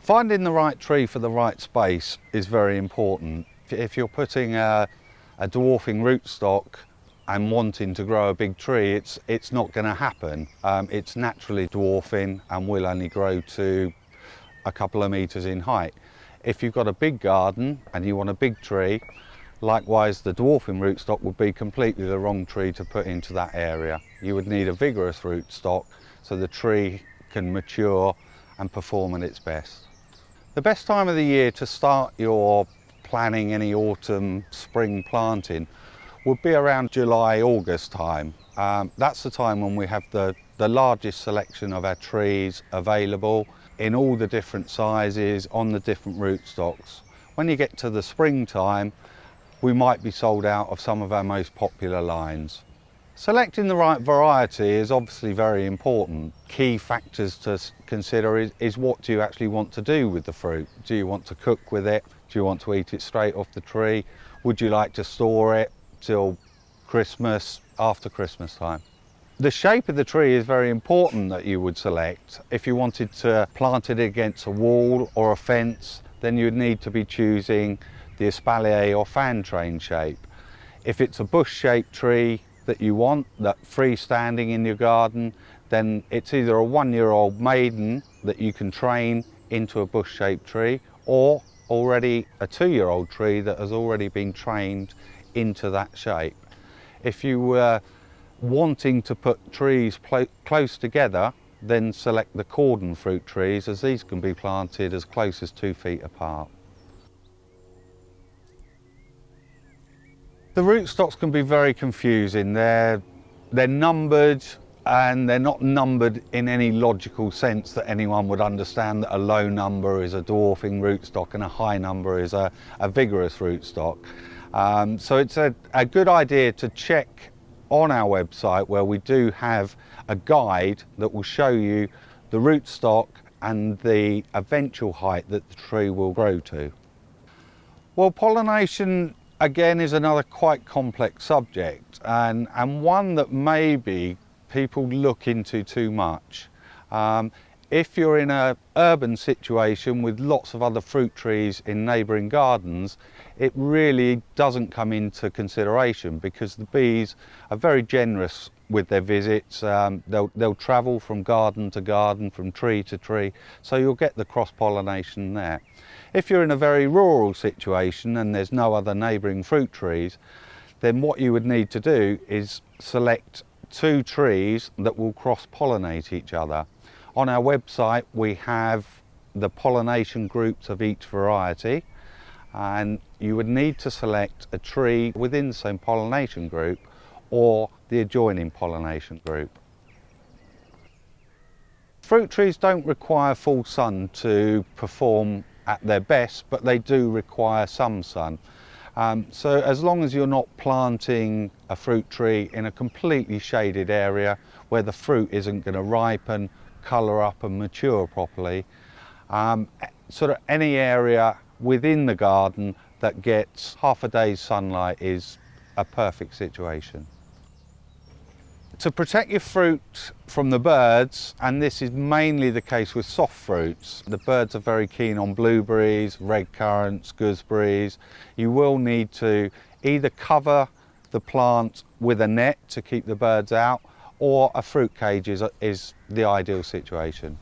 Finding the right tree for the right space is very important. If you're putting a dwarfing rootstock and wanting to grow a big tree, it's not going to happen. It's naturally dwarfing and will only grow to a couple of meters in height. If you've got a big garden and you want a big tree, likewise the dwarfing rootstock would be completely the wrong tree to put into that area. You would need a vigorous rootstock so the tree can mature and perform at its best. The best time of the year to start your planning any autumn, spring planting would be around July, August time. That's the time when we have the largest selection of our trees available in all the different sizes on the different rootstocks. When you get to the springtime, we might be sold out of some of our most popular lines. Selecting the right variety is obviously very important. Key factors to consider is what do you actually want to do with the fruit? Do you want to cook with it? Do you want to eat it straight off the tree? Would you like to store it till Christmas, after Christmas time? The shape of the tree is very important that you would select. If you wanted to plant it against a wall or a fence, then you'd need to be choosing the espalier or fan train shape. If it's a bush-shaped tree that you want, that freestanding in your garden, then it's either a 1-year-old maiden that you can train into a bush-shaped tree, or already a 2-year-old tree that has already been trained into that shape. If you were wanting to put trees close together, then select the cordon fruit trees, as these can be planted as close as 2 feet apart. The rootstocks can be very confusing. They're numbered, and they're not numbered in any logical sense that anyone would understand that a low number is a dwarfing rootstock and a high number is a vigorous rootstock. So it's a good idea to check on our website, where we do have a guide that will show you the rootstock and the eventual height that the tree will grow to. Well, pollination again is another quite complex subject, and one that maybe people look into too much. If you're in an urban situation with lots of other fruit trees in neighbouring gardens, it really doesn't come into consideration, because the bees are very generous with their visits. They'll travel from garden to garden, from tree to tree, so you'll get the cross-pollination there. If you're in a very rural situation and there's no other neighbouring fruit trees, then what you would need to do is select 2 trees that will cross-pollinate each other. On our website we have the pollination groups of each variety, and you would need to select a tree within the same pollination group or the adjoining pollination group. Fruit trees don't require full sun to perform at their best, but they do require some sun. So as long as you're not planting a fruit tree in a completely shaded area where the fruit isn't going to ripen, colour up and mature properly, sort of any area within the garden that gets half a day's sunlight is a perfect situation. To protect your fruit from the birds, and this is mainly the case with soft fruits, the birds are very keen on blueberries, red currants, gooseberries. You will need to either cover the plant with a net to keep the birds out, or a fruit cage is the ideal situation.